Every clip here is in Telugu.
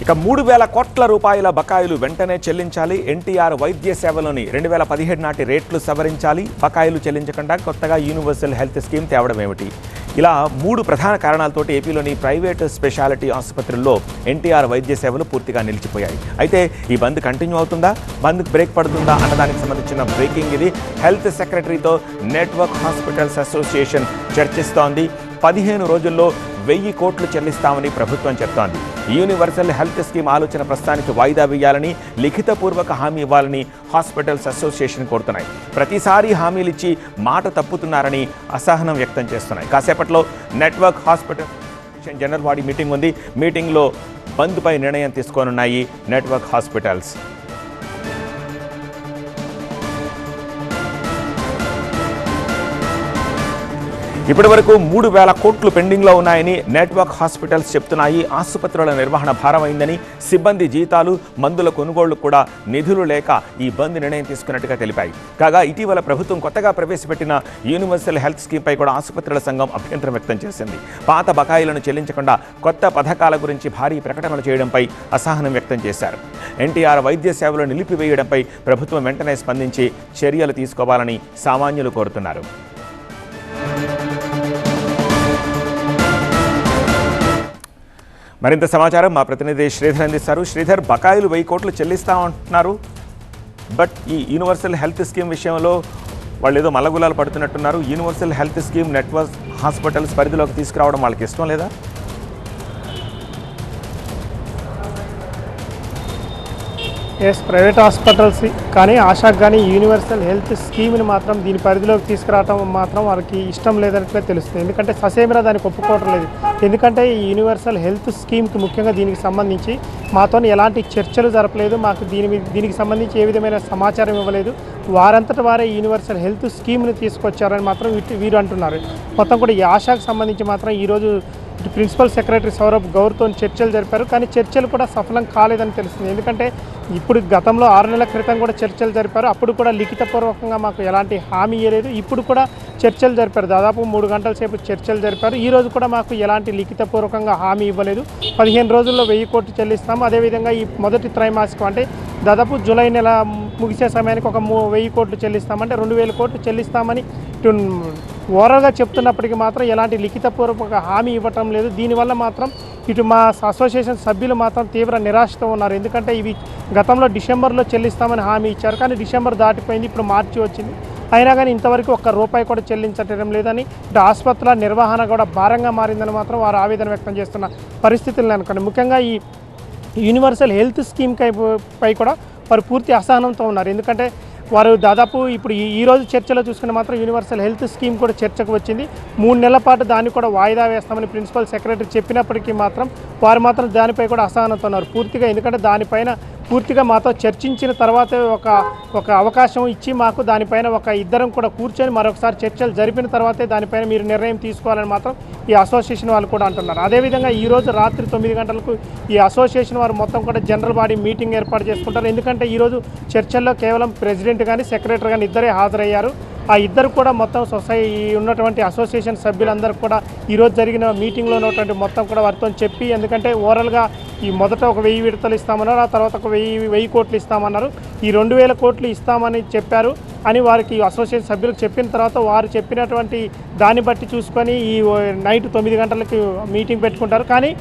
ఇక 3,000 కోట్ల రూపాయల బకాయిలు వెంటనే చెల్లించాలి. ఎన్టీఆర్ వైద్య సేవలోని 2017 నాటి రేట్లు సవరించాలి. బకాయిలు చెల్లించకుండా కొత్తగా యూనివర్సల్ హెల్త్ స్కీమ్ తేవడం ఏమిటి? ఇలా 3 ప్రధాన కారణాలతోటి ఏపీలోని ప్రైవేట్ స్పెషాలిటీ ఆసుపత్రుల్లో ఎన్టీఆర్ వైద్య సేవలు పూర్తిగా నిలిచిపోయాయి. అయితే ఈ బంద్ కంటిన్యూ అవుతుందా, బంద్కు బ్రేక్ పడుతుందా అన్నదానికి సంబంధించిన బ్రేకింగ్ ఇది. హెల్త్ సెక్రటరీతో నెట్వర్క్ హాస్పిటల్స్ అసోసియేషన్ చర్చిస్తోంది. 15 రోజుల్లో 1000 కోట్లు చెల్లిస్తామని ప్రభుత్వం చెప్తోంది. యూనివర్సల్ హెల్త్ స్కీమ్ ఆలోచన ప్రస్తుతానికి వాయిదా వేయాలని, లిఖితపూర్వక హామీ ఇవ్వాలని హాస్పిటల్స్ అసోసియేషన్ కోరుతున్నాయి. ప్రతిసారి హామీలిచ్చి మాట తప్పుతున్నారని అసహనం వ్యక్తం చేస్తున్నాయి. కాసేపట్లో network hospital general body meeting ఉంది. మీటింగ్లో బంద్పై నిర్ణయం తీసుకోనున్నాయి నెట్వర్క్ హాస్పిటల్స్. ఇప్పటి వరకు 3,000 కోట్లు పెండింగ్లో ఉన్నాయని నెట్వర్క్ హాస్పిటల్స్ చెప్తున్నాయి. ఆసుపత్రుల నిర్వహణ భారమైందని, సిబ్బంది జీతాలు, మందుల కొనుగోళ్లు కూడా నిధులు లేక ఈ బంద్ నిర్ణయం తీసుకున్నట్టుగా తెలిపాయి. కాగా ఇటీవల ప్రభుత్వం కొత్తగా ప్రవేశపెట్టిన యూనివర్సల్ హెల్త్ స్కీమ్పై కూడా ఆసుపత్రుల సంఘం అభ్యంతరం వ్యక్తం చేసింది. పాత బకాయిలను చెల్లించకుండా కొత్త పథకాల గురించి భారీ ప్రకటనలు చేయడంపై అసహనం వ్యక్తం చేశారు. ఎన్టీఆర్ వైద్య సేవలు నిలిపివేయడంపై ప్రభుత్వం వెంటనే స్పందించి చర్యలు తీసుకోవాలని సామాన్యులు కోరుతున్నారు. మరింత సమాచారం మా ప్రతినిధి శ్రీధర్ అందిస్తారు. శ్రీధర్, బకాయిలు 1000 కోట్లు చెల్లిస్తామంటున్నారు. బట్ ఈ యూనివర్సల్ హెల్త్ స్కీమ్ విషయంలో వాళ్ళు ఏదో మల్లగులాలు పడుతున్నట్టున్నారు. Universal health scheme network hospitals పరిధిలోకి తీసుకురావడం వాళ్ళకి ఇష్టం లేదా? ప్రైవేట్ హాస్పిటల్స్ కానీ ఆశాకు కానీ యూనివర్సల్ హెల్త్ స్కీమ్ని మాత్రం దీని పరిధిలోకి తీసుకురావడం మాత్రం వారికి ఇష్టం లేదన్నట్లే తెలుస్తుంది. ఎందుకంటే ససేమిరా దానికి ఒప్పుకోవటం లేదు. ఎందుకంటే ఈ యూనివర్సల్ హెల్త్ స్కీమ్కి ముఖ్యంగా దీనికి సంబంధించి మాతో ఎలాంటి చర్చలు జరపలేదు, మాకు దీనికి సంబంధించి ఏ విధమైన సమాచారం ఇవ్వలేదు. వారంతట వారే యూనివర్సల్ హెల్త్ స్కీమ్ని తీసుకొచ్చారని మాత్రం వీరు అంటున్నారు. మొత్తం కూడా ఈ ఆశాకు సంబంధించి మాత్రం ఈరోజు ప్రిన్సిపల్ సెక్రటరీ సౌరభ్ గౌర్తో చర్చలు జరిపారు. కానీ చర్చలు కూడా సఫలం కాలేదని తెలుస్తుంది. ఎందుకంటే ఇప్పుడు గతంలో 6 నెలల క్రితం కూడా చర్చలు జరిపారు. అప్పుడు కూడా లిఖితపూర్వకంగా మాకు ఎలాంటి హామీ ఇవ్వలేదు. ఇప్పుడు కూడా చర్చలు జరిపారు. దాదాపు 3 గంటల సేపు చర్చలు జరిపారు. ఈరోజు కూడా మాకు ఎలాంటి లిఖితపూర్వకంగా హామీ ఇవ్వలేదు. 15 రోజుల్లో 1000 కోట్లు చెల్లిస్తాము. అదేవిధంగా ఈ మొదటి త్రైమాసికం అంటే దాదాపు జూలై నెల ముగిసే సమయానికి ఒక 1000 కోట్లు చెల్లిస్తామంటే 2000 కోట్లు చెల్లిస్తామని ఓవరాల్గా చెప్తున్నప్పటికీ మాత్రం ఎలాంటి లిఖితపూర్వక హామీ ఇవ్వటం లేదు. దీనివల్ల మాత్రం ఇటు మా అసోసియేషన్ సభ్యులు మాత్రం తీవ్ర నిరాశతో ఉన్నారు. ఎందుకంటే ఇవి గతంలో డిసెంబర్లో చెల్లిస్తామని హామీ ఇచ్చారు. కానీ డిసెంబర్ దాటిపోయింది, ఇప్పుడు మార్చి వచ్చింది. అయినా కానీ ఇంతవరకు ₹1 కూడా చెల్లించటం లేదని, ఇటు ఆసుపత్రుల నిర్వహణ కూడా భారంగా మారిందని మాత్రం వారు ఆవేదన వ్యక్తం చేస్తున్న పరిస్థితులను అనుకోండి. ముఖ్యంగా ఈ యూనివర్సల్ హెల్త్ స్కీమ్ పై కూడా వారు పూర్తి అసహనంతో ఉన్నారు. ఎందుకంటే వారు దాదాపు ఇప్పుడు ఈరోజు చర్చలో చూసుకుని మాత్రం యూనివర్సల్ హెల్త్ స్కీమ్ కూడా చర్చకు వచ్చింది. 3 నెలల పాటు దాన్ని కూడా వాయిదా వేస్తామని ప్రిన్సిపల్ సెక్రటరీ చెప్పినప్పటికీ మాత్రం వారు మాత్రం దానిపై కూడా అసహనంతో ఉన్నారు పూర్తిగా. ఎందుకంటే దానిపైన పూర్తిగా మాతో చర్చించిన తర్వాత ఒక అవకాశం ఇచ్చి మాకు దానిపైన ఇద్దరం కూడా కూర్చొని మరొకసారి చర్చలు జరిపిన తర్వాతే దానిపైన మీరు నిర్ణయం తీసుకోవాలని మాత్రం ఈ అసోసియేషన్ వాళ్ళు కూడా అంటున్నారు. అదేవిధంగా ఈరోజు రాత్రి 9 గంటలకు ఈ అసోసియేషన్ వారు మొత్తం కూడా జనరల్ బాడీ మీటింగ్ ఏర్పాటు చేసుకుంటారు. ఎందుకంటే ఈరోజు చర్చల్లో కేవలం ప్రెసిడెంట్ కానీ సెక్రటరీ కానీ ఇద్దరే హాజరయ్యారు. ఆ ఇద్దరు కూడా మొత్తం ఉన్నటువంటి అసోసియేషన్ సభ్యులందరూ కూడా ఈరోజు జరిగిన మీటింగ్లో ఉన్నటువంటి మొత్తం కూడా వారితో చెప్పి, ఎందుకంటే ఓవరాల్గా ఈ మొదట 1000 విడతలు ఇస్తామన్నారు, ఆ తర్వాత 1000 కోట్లు ఇస్తామన్నారు. ఈ 2000 కోట్లు ఇస్తామని చెప్పారు అని వారికి అసోసియేషన్ సభ్యులకు చెప్పిన తర్వాత వారు చెప్పినటువంటి దాన్ని బట్టి చూసుకొని ఈ నైట్ 9 గంటలకి మీటింగ్ పెట్టుకుంటారు. కానీ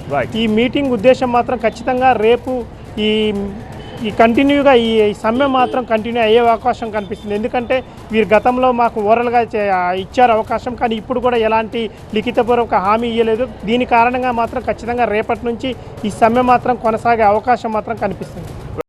ఈ మీటింగ్ ఉద్దేశం మాత్రం ఖచ్చితంగా రేపు ఈ కంటిన్యూగా ఈ సమ్మె మాత్రం కంటిన్యూ అయ్యే అవకాశం కనిపిస్తుంది. ఎందుకంటే వీరు గతంలో మాకు ఓరల్గా ఇచ్చారు అవకాశం, కానీ ఇప్పుడు కూడా ఎలాంటి లిఖితపూర్వక హామీ ఇవ్వలేదు. దీని కారణంగా మాత్రం ఖచ్చితంగా రేపటి నుంచి ఈ సమ్మె మాత్రం కొనసాగే అవకాశం మాత్రం కనిపిస్తుంది.